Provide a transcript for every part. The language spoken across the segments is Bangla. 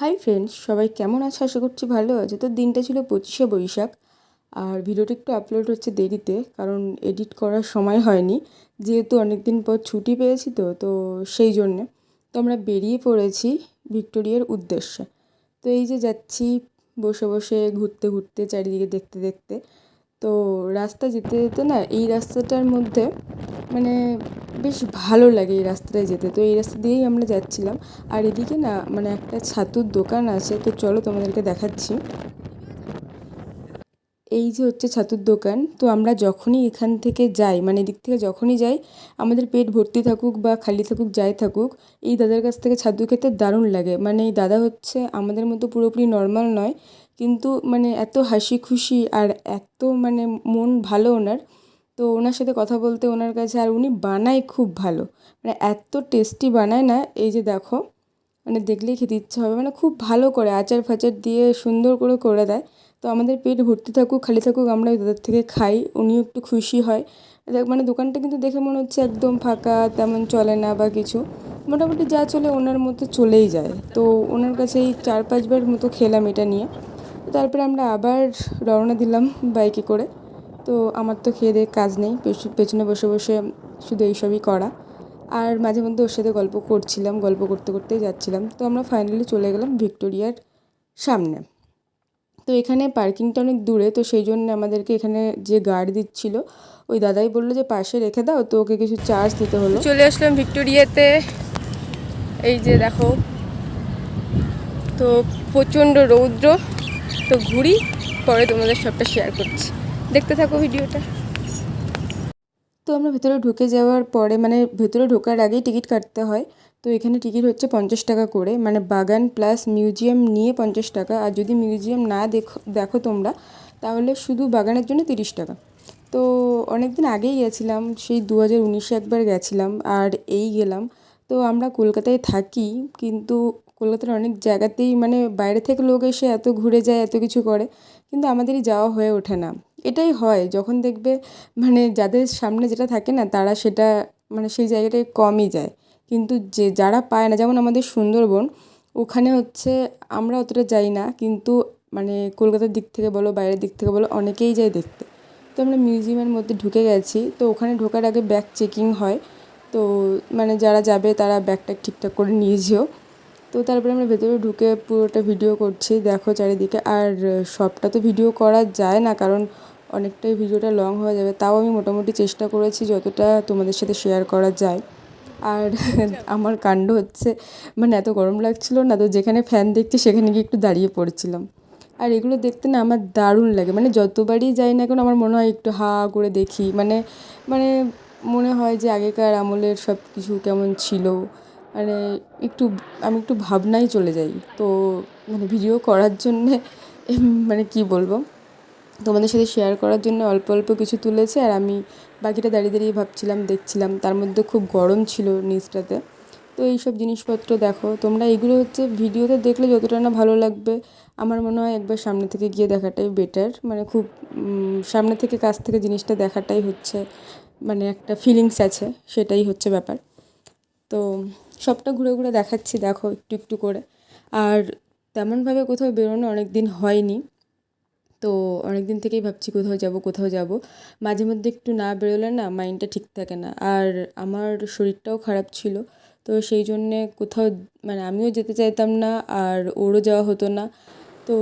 হাই ফ্রেন্ডস, সবাই কেমন আছে? আশা করছি ভালো আছে। তো দিনটা ছিল 25শে বৈশাখ, আর ভিডিওটা একটু আপলোড হচ্ছে দেরিতে, কারণ এডিট করার সময় হয়নি, যেহেতু অনেক দিন পর ছুটি পেয়েছি তো সেই জন্যে। তো আমরা বেরিয়ে পড়েছি ভিক্টোরিয়ার উদ্দেশ্যে। তো এই যে যাচ্ছি, বসে বসে ঘুরতে ঘুরতে চারিদিকে দেখতে দেখতে। তো রাস্তা যেতে যেতে না, এই রাস্তাটার মধ্যে মানে বেশ ভালো লাগে এই রাস্তাটায় যেতে। তো এই রাস্তা দিয়েই আমরা যাচ্ছিলাম। আর এদিকে না মানে একটা ছাতুর দোকান আছে, তো চলো তোমাদেরকে দেখাচ্ছি। এই যে হচ্ছে ছাতুর দোকান। তো আমরা যখনই এখান থেকে যাই, মানে এদিক থেকে যখনই যাই, আমাদের পেট ভর্তি থাকুক বা খালি থাকুক যাই থাকুক, এই দাদার কাছ থেকে ছাতু খেতে দারুণ লাগে। মানে এই দাদা হচ্ছে আমাদের মতো পুরোপুরি নর্মাল নয়, কিন্তু মানে এত হাসি খুশি আর এত মানে মন ভালো ওনার। তো ওনার সাথে কথা বলতে ওনার কাছে, আর উনি বানায় খুব ভালো, মানে এত টেস্টি বানায় না, এই যে দেখো, মানে দেখলেই খেতে ইচ্ছা হবে। মানে খুব ভালো করে আচার ফাচার দিয়ে সুন্দর করে করে দেয়। তো আমাদের পেট ভর্তি থাকুক খালি থাকুক আমরা ওই দাদার থেকে খাই, উনিও একটু খুশি হয়। মানে দোকানটা কিন্তু দেখে মনে হচ্ছে একদম ফাঁকা, তেমন চলে না বা কিছু, মোটামুটি যা চলে ওনার মতো চলেই যায়। তো ওনার কাছে এই 4-5 বার মতো খেলাম এটা নিয়ে। তো তারপরে আমরা আবার রওনা দিলাম বাইকে করে। তো আমার তো খেয়ে দেয়ে কাজ নেই, পেছনে বসে বসে শুধু এইসবই করা। আর মাঝে মধ্যে ওর সাথে গল্প করছিলাম, গল্প করতে করতেই যাচ্ছিলাম। তো আমরা ফাইনালি চলে গেলাম ভিক্টোরিয়ার সামনে। তো এখানে পার্কিংটা অনেক দূরে, তো সেই জন্য আমাদেরকে এখানে যে গার্ড দিচ্ছিল ওই দাদাই বললো যে পাশে রেখে দাও, তো ওকে কিছু চার্জ দিতে হলো। চলে আসলাম ভিক্টোরিয়াতে। এই যে দেখো, তো প্রচণ্ড রৌদ্র। তো ঘুরি, পরে তোমাদের সবটা শেয়ার করছি, দেখতে থাকো ভিডিওটা। তো আমরা ভেতরে ঢুকে যাওয়ার পরে, মানে ভেতরে ঢোকার আগেই টিকিট কাটতে হয়। তো এখানে টিকিট হচ্ছে 50 টাকা করে, মানে বাগান প্লাস মিউজিয়াম নিয়ে 50 টাকা। আর যদি মিউজিয়াম না দেখো দেখো তোমরা, তাহলে শুধু বাগানের জন্য 30 টাকা। তো অনেক দিন আগেই গেছিলাম, সেই 2019-এ একবার গেছিলাম, আর এই গেলাম। তো আমরা কলকাতায় থাকি, কিন্তু কলকাতার অনেক জায়গাতেই মানে বাইরে থেকে লোক এসে এত ঘুরে যায়, এত কিছু করে, কিন্তু আমাদেরই যাওয়া হয়ে ওঠে না। এটাই হয় যখন দেখবে মানে যাদের সামনে যেটা থাকে না, তারা সেটা মানে সেই জায়গাটায় কমই যায়। কিন্তু যারা পায় না, যেমন আমাদের সুন্দরবন, ওখানে হচ্ছে আমরা অতটা যাই না, কিন্তু মানে কলকাতার দিক থেকে বলো বাইরের দিক থেকে বলো অনেকেই যায় দেখতে। তো আমরা মিউজিয়ামের মধ্যে ঢুকে গেছি। তো ওখানে ঢোকার আগে ব্যাগ চেকিং হয়। তো মানে যারা যাবে তারা ব্যাগটা ঠিকঠাক করে নিয়ে যেও। তো তারপরে আমরা ভেতরে ঢুকে পুরোটা ভিডিও করছি, দেখো চারিদিকে। আর সবটা তো ভিডিও করা যায় না, কারণ অনেকটাই ভিডিওটা লং হয়ে যাবে। তাও আমি মোটামুটি চেষ্টা করেছি যতটা তোমাদের সাথে শেয়ার করা যায়। আর আমার কাণ্ড হচ্ছে, মানে এত গরম লাগছিল না, তো যেখানে ফ্যান দেখছি সেখানে গিয়ে একটু দাঁড়িয়ে পড়েছিলাম। আর এগুলো দেখতে না আমার দারুণ লাগে, মানে যতবারই যাই না কেন আমার মনে হয় একটু হা করে দেখি, মানে মানে মনে হয় যে আগেকার আমলের সব কিছু কেমন ছিল। মানে একটু আমি একটু ভাবনায় চলে যাই। তো মানে ভিডিও করার জন্যে মানে কী বলবো, তোমাদের সাথে শেয়ার করার জন্য অল্প অল্প কিছু তুলেছি, আর আমি বাকিটা দাঁড়িয়ে দাঁড়িয়ে ভাবছিলাম, দেখছিলাম। তার মধ্যে খুব গরম ছিল নিচটাতে। তো এইসব জিনিসপত্র দেখো তোমরা, এগুলো হচ্ছে ভিডিওতে দেখলে যতটা না ভালো লাগবে, আমার মনে হয় একবার সামনে থেকে গিয়ে দেখাটাই বেটার। মানে খুব সামনে থেকে কাছ থেকে জিনিসটা দেখাটাই হচ্ছে, মানে একটা ফিলিংস আছে, সেটাই হচ্ছে ব্যাপার। তো সবটা ঘুরে ঘুরে দেখাচ্ছি, দেখো একটু একটু করে। আর তেমনভাবে কোথাও বেরোনো অনেক দিন হয়নি, তো অনেক দিন থেকেই ভাবছি কোথাও যাব কোথাও যাব। মাঝে মধ্যে একটু না বেরোলে না মাইন্ডটা ঠিক থাকে না, আর আমার শরীরটাও খারাপ ছিল। তো সেই জন্যে কোথাও মানে আমিও যেতে চাইতাম না, আর ওরও যাওয়া হতো না। তো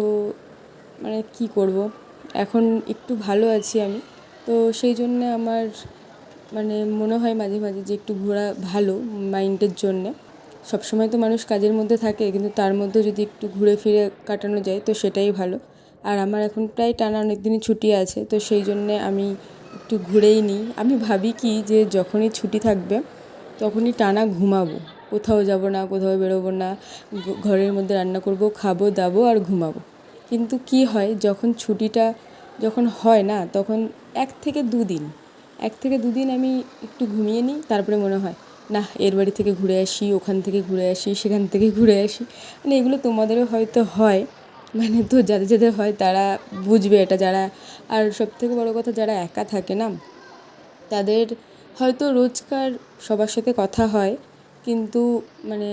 মানে কী করব, এখন একটু ভালো আছি আমি। তো সেই জন্যে আমার মানে মনে হয় মাঝে মাঝে যে একটু ঘোরা ভালো মাইন্ডের জন্যে। সবসময় তো মানুষ কাজের মধ্যে থাকে, কিন্তু তার মধ্যেও যদি একটু ঘুরে ফিরে কাটানো যায় তো সেটাই ভালো। আর আমার এখন প্রায় টানা অনেক দিনই ছুটি আছে, তো সেই জন্যে আমি একটু ঘুরেই নিই। আমি ভাবি কি যে যখনই ছুটি থাকবে তখনই টানা ঘুমাবো, কোথাও যাব না, কোথাও বেরোবো না, ঘরের মধ্যে রান্না করব, খাবো দাবো আর ঘুমাবো। কিন্তু কি হয়, যখন ছুটিটা যখন হয় না, তখন 1 থেকে 2 দিন, 1 থেকে 2 দিন আমি একটু ঘুমিয়ে নিই, তারপরে মনে হয় না এর বাড়ি থেকে ঘুরে আসি, ওখান থেকে ঘুরে আসি, সেখান থেকে ঘুরে আসি। মানে এগুলো তোমাদেরও হয়তো হয়, মানে তো যাদের যাদের হয় তারা বুঝবে এটা, যারা আর সবথেকে বড় কথা যারা একা থাকে না, তাদের হয়তো রোজকার সবার সাথে কথা হয়, কিন্তু মানে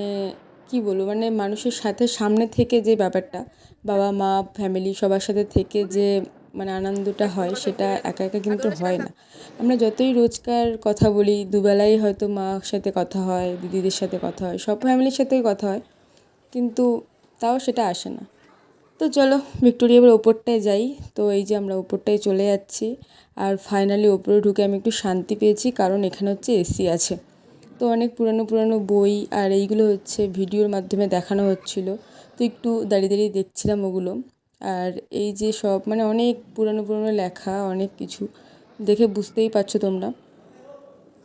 কী বলবো, মানে মানুষের সাথে সামনে থেকে যে ব্যাপারটা, বাবা মা ফ্যামিলি সবার সাথে থেকে যে মানে আনন্দটা হয়, সেটা একা একা কিন্তু হয় না। আমরা যতই রোজকার কথা বলি, দুবেলাই হয়তো মার সাথে কথা হয়, দিদিদের সাথে কথা হয়, সব ফ্যামিলির সাথেই কথা হয়, কিন্তু তাও সেটা আসে না। তো চলো ভিক্টোরিয়া এবার ওপরটায় যাই। তো এই যে আমরা ওপরটায় চলে যাচ্ছি, আর ফাইনালি ওপরে ঢুকে আমি একটু শান্তি পেয়েছি, কারণ এখানে হচ্ছে এসি আছে। তো অনেক পুরানো পুরানো বই আর এইগুলো হচ্ছে ভিডিওর মাধ্যমে দেখানো হচ্ছিলো, তো একটু দাঁড়িয়ে দাঁড়িয়ে দেখছিলাম ওগুলো। আর এই যে সব মানে অনেক পুরানো পুরানো লেখা, অনেক কিছু দেখে বুঝতেই পারছো তোমরা।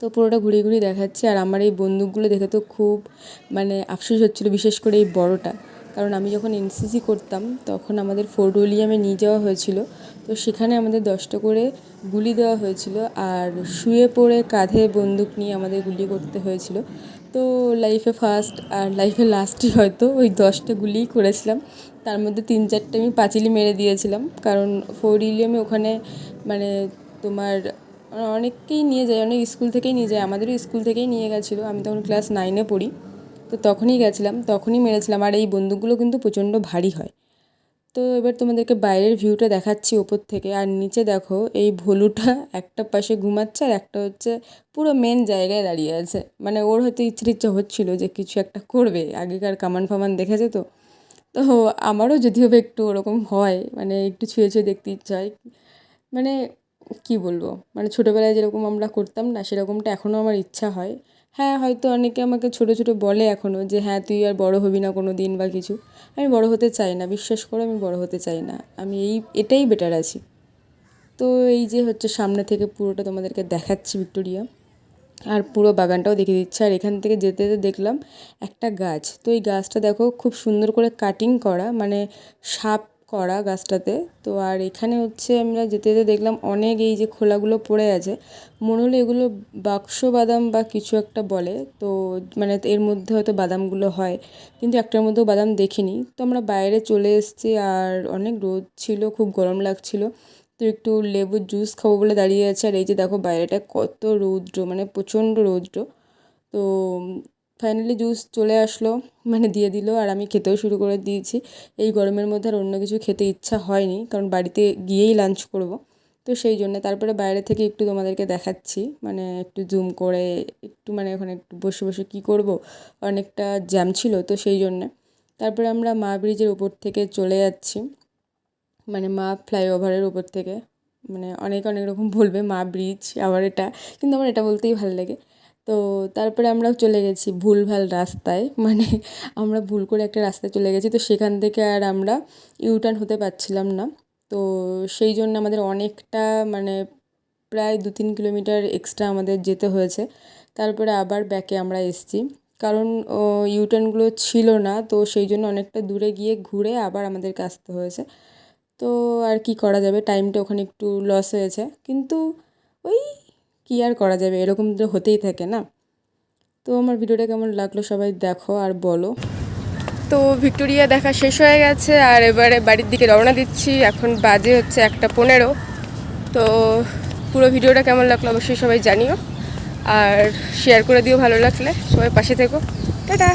তো পুরোটা ঘুরিয়ে ঘুরিয়ে দেখাচ্ছি। আর আমার এই বন্দুকগুলো দেখে তো খুব মানে আফসোস হচ্ছিলো, বিশেষ করে এই বড়টা, কারণ আমি যখন এনসিসি করতাম তখন আমাদের ফোর্ট উইলিয়ামে নিয়ে যাওয়া হয়েছিল। তো সেখানে আমাদের 10টা করে গুলি দেওয়া হয়েছিল, আর শুয়ে পড়ে কাঁধে বন্দুক নিয়ে আমাদের গুলি করতে হয়েছিল। তো লাইফে ফার্স্ট আর লাইফে লাস্টই হয়তো ওই 10টা গুলিই করেছিলাম। তার মধ্যে 3-4টে আমি পাঁচিলি মেরে দিয়েছিলাম, কারণ ফোর্ট উইলিয়ামে ওখানে মানে তোমার অনেককেই নিয়ে যায়, অনেক স্কুল থেকেই নিয়ে যায়, আমাদেরও স্কুল থেকেই নিয়ে গেছিলো। আমি তখন ক্লাস 9-এ পড়ি, তো তখনই গেছিলাম, তখনই মেরেছিলাম। আর এই বন্দুকগুলো কিন্তু প্রচণ্ড ভারী হয়। তো এবার তোমাদেরকে বাইরের ভিউটা দেখাচ্ছি ওপর থেকে। আর নিচে দেখো এই ভলুটা একটা পাশে ঘুমাচ্ছে, আর একটা হচ্ছে পুরো মেন জায়গায় দাঁড়িয়ে আছে। মানে ওর হয়তো ইচ্ছা হচ্ছিলো যে কিছু একটা করবে, আগেকার কামান ফামান দেখেছে তো। তো আমারও যদিও বা একটু ওরকম হয়, মানে একটু ছুঁয়ে ছুঁয়ে দেখতে ইচ্ছা হয়। মানে কী বলবো, মানে ছোটোবেলায় যেরকম আমরা করতাম না, সেরকমটা এখনও আমার ইচ্ছা হয়। হ্যাঁ, হয়তো অনেকে আমাকে ছোটো ছোটো বলে এখনও যে হ্যাঁ তুই আর বড় হবি না কোনো দিন বা কিছু। আমি বড় হতে চাই না, বিশ্বাস করো আমি বড় হতে চাই না, আমি এটাই বেটার আছি। তো এই যে হচ্ছে সামনে থেকে পুরোটা তোমাদেরকে দেখাচ্ছি ভিক্টোরিয়া, আর পুরো বাগানটাও দেখিয়ে দিচ্ছে। আর এখান থেকে যেতে যেতে দেখলাম একটা গাছ, তো এই গাছটা দেখো খুব সুন্দর করে কাটিং করা, মানে সাপ করা গাছটাতে। তো আর এখানে হচ্ছে আমরা যেতে যেতে দেখলাম অনেক এই যে খোলাগুলো পড়ে আছে, মনে হলো এগুলো বাক্স বাদাম বা কিছু একটা বলে। তো মানে এর মধ্যে হয়তো বাদামগুলো হয়, কিন্তু একটার মধ্যেও বাদাম দেখিনি। তো আমরা বাইরে চলে এসেছি, আর অনেক রোদ ছিল, খুব গরম লাগছিল। তো একটু লেবুর জুস খাবো বলে দাঁড়িয়ে আছে। আর এই যে দেখো বাইরেটা কত রৌদ্র, মানে প্রচণ্ড রৌদ্র। তো ফাইনালি জুস চলে আসলো, মানে দিয়ে দিল, আর আমি খেতেও শুরু করে দিয়েছি। এই গরমের মধ্যে আর অন্য কিছু খেতে ইচ্ছা হয়নি, কারণ বাড়িতে গিয়েই লাঞ্চ করব। তো সেই জন্য তারপরে বাইরে থেকে একটু তোমাদেরকে দেখাচ্ছি, মানে একটু জুম করে, একটু মানে ওখানে একটু বসে বসে কী করব, অনেকটা জ্যাম ছিল তো সেই জন্যে। তারপরে আমরা মা ব্রিজের ওপর থেকে চলে যাচ্ছি, মানে মা ফ্লাইওভারের ওপর থেকে, মানে অনেক অনেক রকম বলবে মা ব্রিজ আবার এটা, কিন্তু আমার এটা বলতেই ভালো লাগে। তো তারপরে আমরাও চলে গেছি ভুলভাল রাস্তায়, মানে আমরা ভুল করে একটা রাস্তায় চলে গেছি, তো সেখান থেকে আর আমরা ইউটার্ন হতে পারছিলাম না। তো সেই জন্য আমাদের অনেকটা মানে প্রায় 2-3 কিলোমিটার এক্সট্রা আমাদের যেতে হয়েছে। তারপরে আবার ব্যাকে আমরা এসেছি, কারণ ইউটার্নগুলো ছিল না, তো সেই জন্য অনেকটা দূরে গিয়ে ঘুরে আবার আমাদেরকে আসতে হয়েছে। তো আর কি করা যাবে, টাইমটা ওখানে একটু লস হয়েছে, কিন্তু ওই কী আর করা যাবে, এরকম তো হতেই থাকে না। তো আমার ভিডিওটা কেমন লাগলো সবাই দেখো আর বলো। তো ভিক্টোরিয়া দেখা শেষ হয়ে গেছে, আর এবারে বাড়ির দিকে রওনা দিচ্ছি। এখন বাজে হচ্ছে 1:15। তো পুরো ভিডিওটা কেমন লাগলো অবশ্যই সবাই জানিও, আর শেয়ার করে দিও ভালো লাগলে, সবাই পাশে থেকো। টাটা।